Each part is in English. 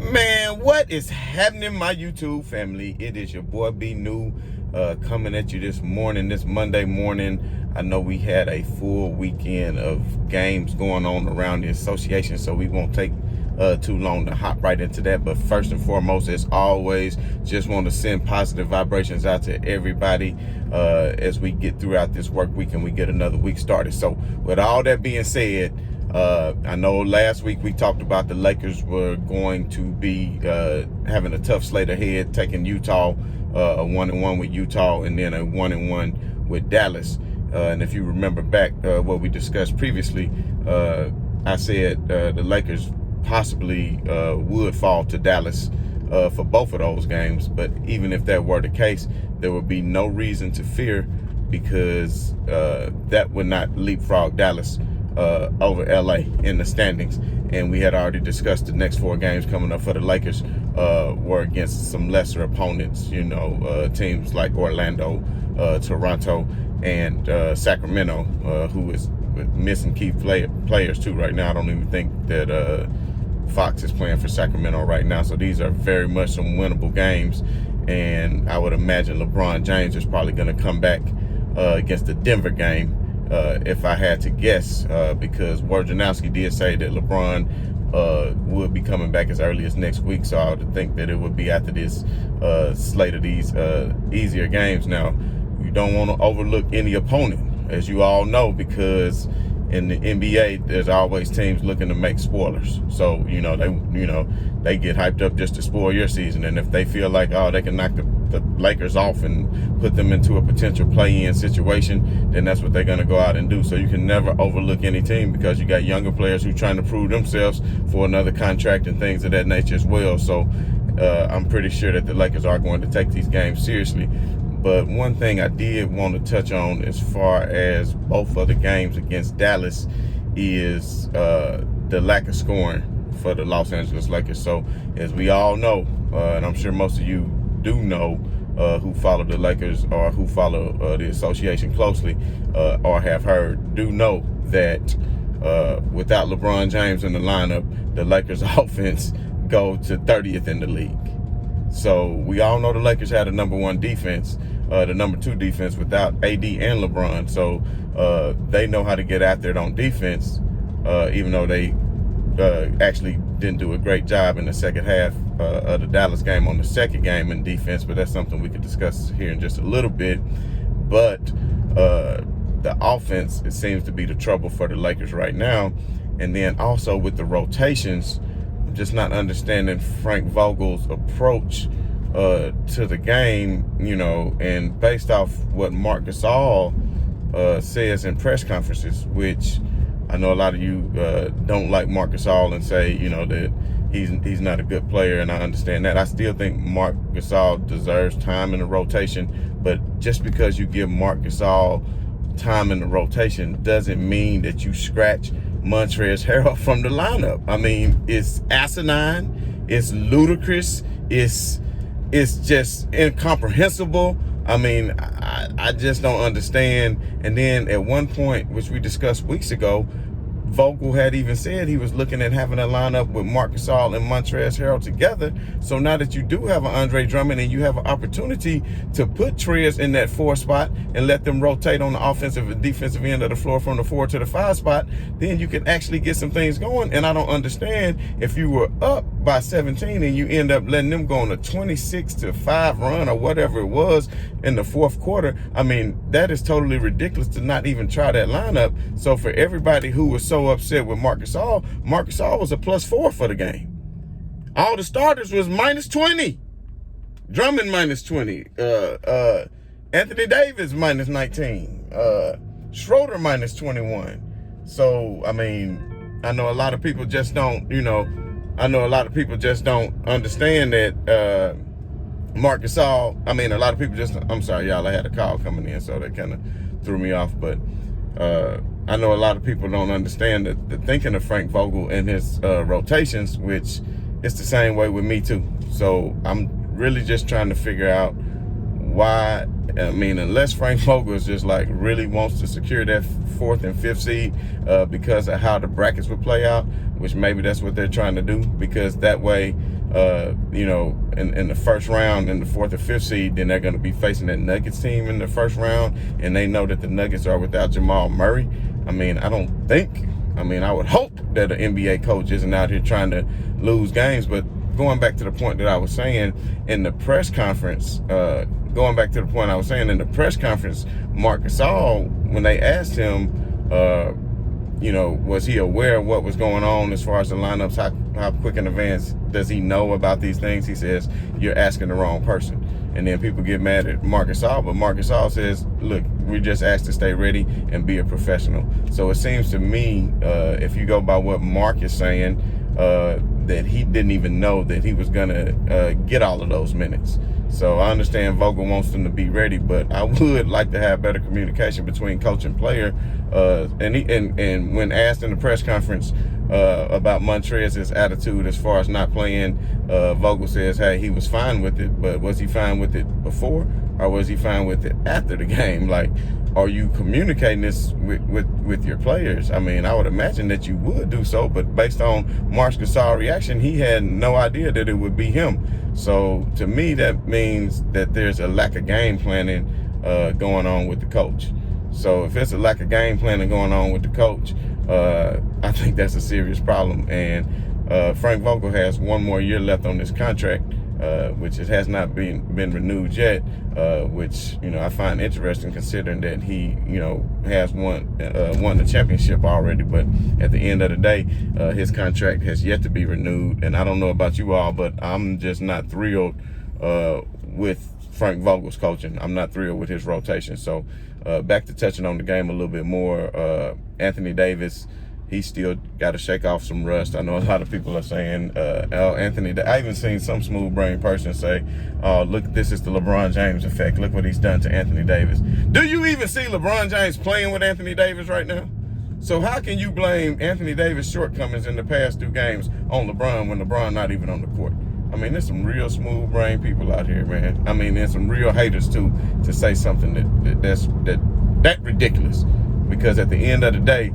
Man, what is happening, my YouTube family? It is your boy B New coming at you this morning, this Monday morning. I know we had a full weekend of games going on around the association, so we won't take too long to hop right into that. But first and foremost, as always, just want to send positive vibrations out to everybody as we get throughout this work week and we get another week started. So with all that being said, I know last week we talked about the Lakers were going to be having a tough slate ahead, taking Utah, a 1-1 with Utah, and then a 1-1 with Dallas. And if you remember back what we discussed previously, I said the Lakers possibly would fall to Dallas for both of those games. But even if that were the case, there would be no reason to fear, because that would not leapfrog Dallas over LA in the standings. And we had already discussed the next 4 games coming up for the Lakers were against some lesser opponents, teams like Orlando, Toronto, and Sacramento, who is missing key players too right now. I don't even think that Fox is playing for Sacramento right now. So these are very much some winnable games. And I would imagine LeBron James is probably going to come back against the Denver game, if I had to guess, because Wojnarowski did say that LeBron would be coming back as early as next week. So I would think that it would be after this slate of these easier games. Now, you don't want to overlook any opponent, as you all know, because in the NBA, there's always teams looking to make spoilers. So, they get hyped up just to spoil your season. And if they feel like, they can knock the Lakers off and put them into a potential play-in situation, then that's what they're going to go out and do. So you can never overlook any team, because you got younger players who are trying to prove themselves for another contract and things of that nature as well. So I'm pretty sure that the Lakers are going to take these games seriously. But one thing I did want to touch on as far as both of the games against Dallas is the lack of scoring for the Los Angeles Lakers. So as we all know, and I'm sure most of you do know, who follow the Lakers or who follow the association closely, or have heard, do know that without LeBron James in the lineup, the Lakers offense go to 30th in the league. So we all know the Lakers had a number 1 defense, the number 2 defense without AD and LeBron. So they know how to get after it on defense, even though they actually didn't do a great job in the second half of the Dallas game on the second game in defense. But that's something we could discuss here in just a little bit. But the offense, it seems to be the trouble for the Lakers right now. And then also with the rotations, I'm just not understanding Frank Vogel's approach to the game, and based off what Marc Gasol says in press conferences, which I know a lot of you don't like Marc Gasol and say, that he's not a good player, and I understand that. I still think Marc Gasol deserves time in the rotation, but just because you give Marc Gasol time in the rotation doesn't mean that you scratch Montrezl Harrell from the lineup. I mean, it's asinine, it's ludicrous, it's just incomprehensible. I mean, I just don't understand. And then at one point, which we discussed weeks ago, Vogel had even said he was looking at having a lineup with Marc Gasol and Montrezl Harrell together. So now that you do have an Andre Drummond and you have an opportunity to put Trez in that 4 spot and let them rotate on the offensive and defensive end of the floor from the 4 to the 5 spot, then you can actually get some things going. And I don't understand, if you were up by 17 and you end up letting them go on a 26-5 run or whatever it was in the 4th quarter. I mean, that is totally ridiculous to not even try that lineup. So for everybody who was so upset with Marc Gasol was a +4 for the game. All the starters was -20. Drummond -20. Anthony Davis -19. Schroeder -21. So, I mean, I know a lot of people just don't, understand that Marc Gasol, a lot of people just, I'm sorry, y'all, I had a call coming in, so that kind of threw me off. But I know a lot of people don't understand the thinking of Frank Vogel and his rotations, which is the same way with me too. So I'm really just trying to figure out why. I mean, unless Frank Vogel is just like really wants to secure that 4th and 5th seed because of how the brackets would play out, which maybe that's what they're trying to do, because that way in the first round, in the 4th or 5th seed, then they're going to be facing that Nuggets team in the first round, and they know that the Nuggets are without Jamal Murray. I mean, I would hope that an NBA coach isn't out here trying to lose games. But going back to the point that I was saying in the press conference, Marc Gasol, when they asked him, was he aware of what was going on as far as the lineups? How quick in advance does he know about these things? He says, you're asking the wrong person. And then people get mad at Marc Gasol, but Marc Gasol says, look, we just asked to stay ready and be a professional. So it seems to me, if you go by what Marc is saying, that he didn't even know that he was going to get all of those minutes. So I understand Vogel wants them to be ready, but I would like to have better communication between coach and player. And when asked in the press conference about Montrez's attitude as far as not playing, Vogel says, hey, he was fine with it, but was he fine with it before, or was he fine with it after the game? Like, are you communicating this with your players? I mean, I would imagine that you would do so, but based on Marc Gasol's reaction, he had no idea that it would be him. So to me, that means that there's a lack of game planning going on with the coach. So if it's a lack of game planning going on with the coach, I think that's a serious problem. And Frank Vogel has one more year left on this contract, which it has not been renewed yet, which, I find interesting considering that he, has won the championship already. But at the end of the day, his contract has yet to be renewed. And I don't know about you all, but I'm just not thrilled with Frank Vogel's coaching. I'm not thrilled with his rotation. So back to touching on the game a little bit more, Anthony Davis, he's still got to shake off some rust. I know a lot of people are saying, I even seen some smooth brain person say, look, this is the LeBron James effect. Look what he's done to Anthony Davis. Do you even see LeBron James playing with Anthony Davis right now? So how can you blame Anthony Davis' shortcomings in the past 2 games on LeBron when LeBron not even on the court? I mean, there's some real smooth brain people out here, man. I mean, there's some real haters too to say something that's ridiculous. Because at the end of the day,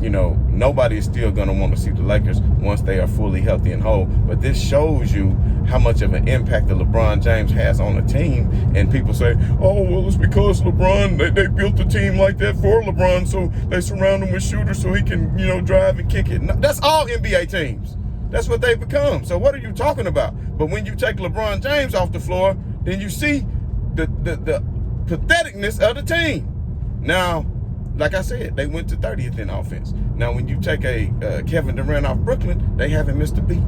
nobody is still going to want to see the Lakers once they are fully healthy and whole. But this shows you how much of an impact that LeBron James has on a team. And people say, oh, well, it's because LeBron, they built the team like that for LeBron, so they surround him with shooters so he can, drive and kick it. No, that's all NBA teams. That's what they've become. So what are you talking about? But when you take LeBron James off the floor, then you see the patheticness of the team. Now, like I said, they went to 30th in offense. Now, when you take a Kevin Durant off Brooklyn, they haven't missed a beat.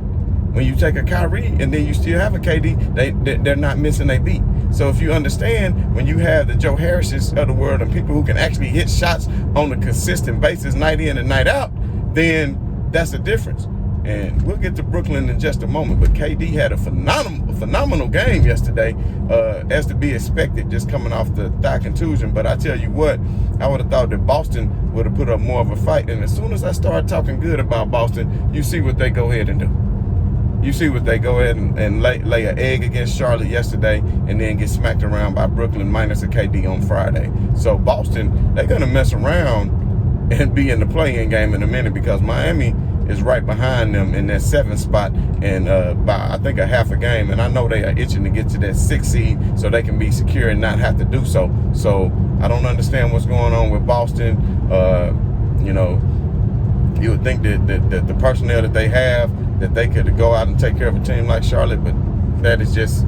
When you take a Kyrie and then you still have a KD, they're not missing a beat. So if you understand, when you have the Joe Harrises of the world and people who can actually hit shots on a consistent basis night in and night out, then that's the difference. And we'll get to Brooklyn in just a moment. But KD had a phenomenal game yesterday, as to be expected, just coming off the thigh contusion. But I tell you what, I would have thought that Boston would have put up more of a fight. And as soon as I start talking good about Boston, you see what they go ahead and do. You see what they go ahead and lay an egg against Charlotte yesterday and then get smacked around by Brooklyn minus a KD on Friday. So Boston, they're going to mess around and be in the play-in game in a minute because Miami is right behind them in that 7th spot and by I think a half a game, and I know they are itching to get to that 6th seed so they can be secure and not have to do so. So I don't understand what's going on with Boston. You would think that the personnel that they have, that they could go out and take care of a team like Charlotte, but that is just,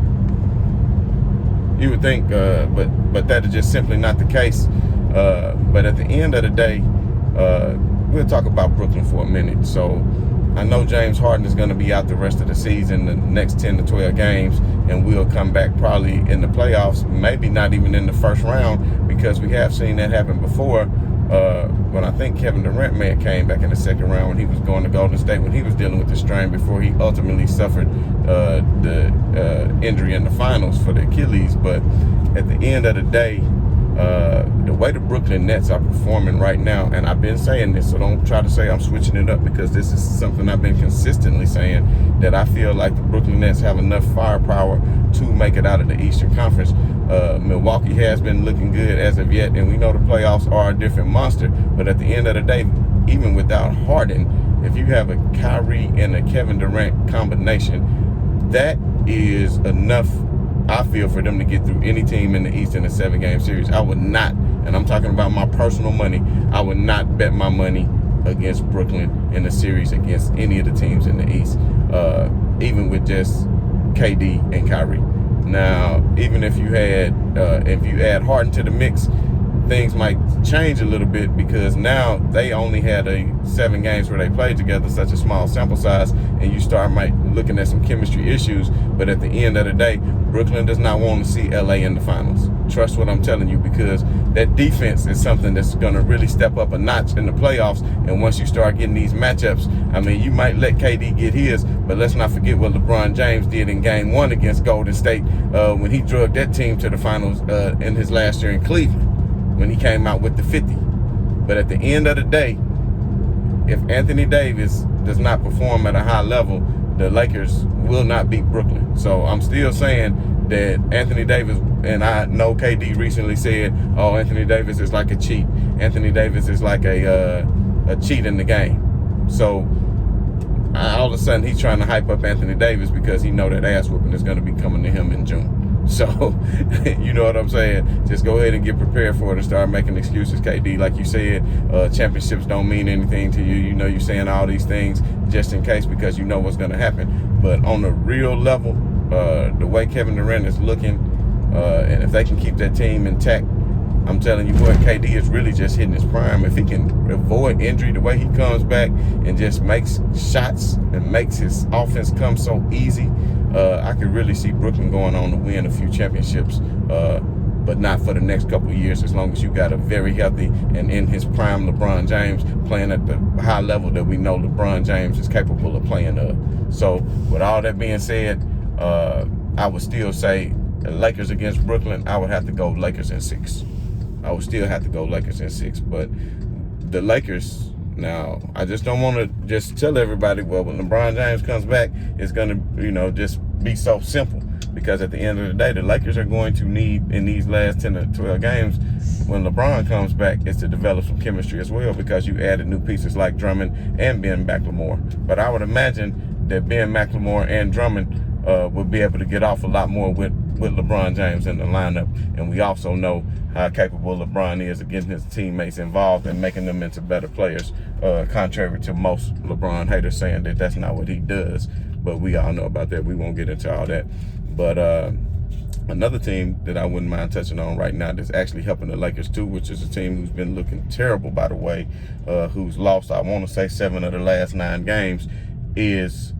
you would think, but that is just simply not the case. But at the end of the day, we'll talk about Brooklyn for a minute. So I know James Harden is going to be out the rest of the season, the next 10 to 12 games, and we'll come back probably in the playoffs, maybe not even in the first round, because we have seen that happen before. When I think Kevin Durant may have came back in the 2nd round when he was going to Golden State, when he was dealing with the strain before he ultimately suffered the injury in the finals for the Achilles. But at the end of the day, the way the Brooklyn Nets are performing right now, and I've been saying this, so don't try to say I'm switching it up, because this is something I've been consistently saying, that I feel like the Brooklyn Nets have enough firepower to make it out of the Eastern Conference. Milwaukee has been looking good as of yet, and we know the playoffs are a different monster, but at the end of the day, even without Harden, if you have a Kyrie and a Kevin Durant combination, that is enough, I feel, for them to get through any team in the East in a 7-game series. I would not, and I'm talking about my personal money, I would not bet my money against Brooklyn in a series against any of the teams in the East, even with just KD and Kyrie. Now, even if you add Harden to the mix, things might change a little bit, because now they only had 7 games where they played together, such a small sample size, and you start looking at some chemistry issues. But at the end of the day, Brooklyn does not want to see LA in the finals. Trust what I'm telling you, because that defense is something that's going to really step up a notch in the playoffs. And once you start getting these matchups, I mean, you might let KD get his, but let's not forget what LeBron James did in Game 1 against Golden State when he drugged that team to the finals in his last year in Cleveland, when he came out with the 50. But at the end of the day, if Anthony Davis does not perform at a high level, the Lakers will not beat Brooklyn. So I'm still saying that Anthony Davis, and I know KD recently said, oh, Anthony Davis is like a cheat. Anthony Davis is like a cheat in the game. So all of a sudden he's trying to hype up Anthony Davis because he know that ass whooping is going to be coming to him in June. So, you know what I'm saying? Just go ahead and get prepared for it and start making excuses, KD. Like you said, championships don't mean anything to you. You know, you're saying all these things just in case, because you know what's going to happen. But on the real level, the way Kevin Durant is looking, and if they can keep that team intact, I'm telling you what, KD is really just hitting his prime. If he can avoid injury the way he comes back and just makes shots and makes his offense come so easy, I could really see Brooklyn going on to win a few championships, but not for the next couple of years, as long as you got a very healthy and in his prime LeBron James playing at the high level that we know LeBron James is capable of playing of. So with all that being said, I would still say Lakers against Brooklyn, I would have to go Lakers in 6. I would still have to go Lakers in 6. But the Lakers, now, I just don't want to just tell everybody, well, when LeBron James comes back, it's going to, just be so simple. Because at the end of the day, the Lakers are going to need, in these last 10 or 12 games, when LeBron comes back, is to develop some chemistry as well, because you added new pieces like Drummond and Ben McLemore. But I would imagine that Ben McLemore and Drummond would be able to get off a lot more with LeBron James in the lineup. And we also know how capable LeBron is of getting his teammates involved and making them into better players, contrary to most LeBron haters saying that that's not what he does. But we all know about that. We won't get into all that. But another team that I wouldn't mind touching on right now that's actually helping the Lakers too, which is a team who's been looking terrible, by the way, who's lost, I want to say, 7 of the last 9 games, is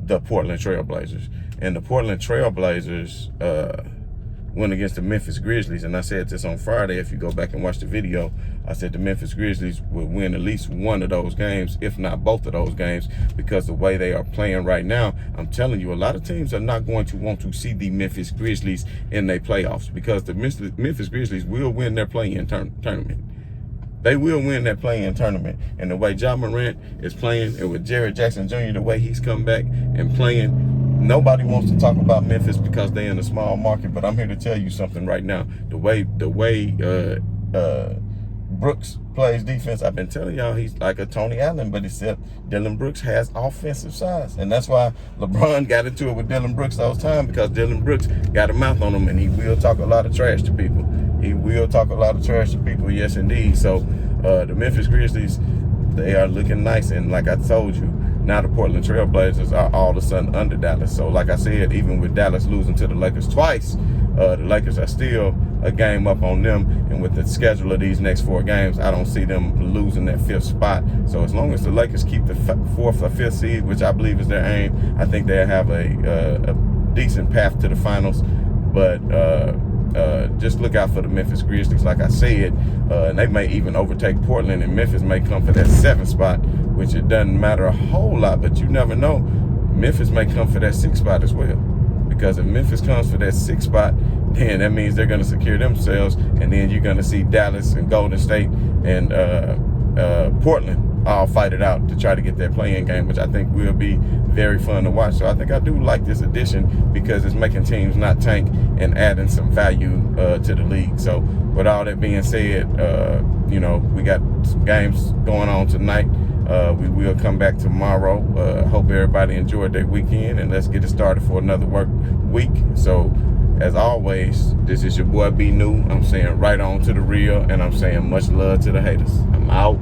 the Portland Trail Blazers. And the Portland Trail Blazers went against the Memphis Grizzlies. And I said this on Friday, if you go back and watch the video, I said the Memphis Grizzlies would win at least one of those games, if not both of those games, because the way they are playing right now, I'm telling you, a lot of teams are not going to want to see the Memphis Grizzlies in their playoffs, because the Memphis Grizzlies will win their play-in tournament. They will win that play-in tournament. And the way Ja Morant is playing, and with Jared Jackson Jr., the way he's come back and playing, nobody wants to talk about Memphis because they're in a small market. But I'm here to tell you something right now. The way Brooks plays defense, I've been telling y'all he's like a Tony Allen, but except Dillon Brooks has offensive size. And that's why LeBron got into it with Dillon Brooks those times, because Dillon Brooks got a mouth on him, and he will talk a lot of trash to people. He will talk a lot of trash to people, yes indeed. So the Memphis Grizzlies, they are looking nice. And like I told you, now the Portland Trail Blazers are all of a sudden under Dallas. So like I said, even with Dallas losing to the Lakers twice, the Lakers are still a game up on them. And with the schedule of these next 4 games, I don't see them losing that 5th spot. So as long as the Lakers keep the 4th or 5th seed, which I believe is their aim, I think they'll have a decent path to the finals. But just look out for the Memphis Grizzlies, like I said, and they may even overtake Portland, and Memphis may come for that 7th spot, which it doesn't matter a whole lot, but you never know. Memphis may come for that 6th spot as well, because if Memphis comes for that 6th spot, then that means they're going to secure themselves, and then you're going to see Dallas and Golden State and Portland all fight it out to try to get that play-in game, which I think will be very fun to watch. So I think I do like this addition, because it's making teams not tank and adding some value to the league. So with all that being said, we got some games going on tonight. We will come back tomorrow. Hope everybody enjoyed their weekend, and let's get it started for another work week. So, as always, this is your boy B New. I'm saying right on to the real, and I'm saying much love to the haters. I'm out.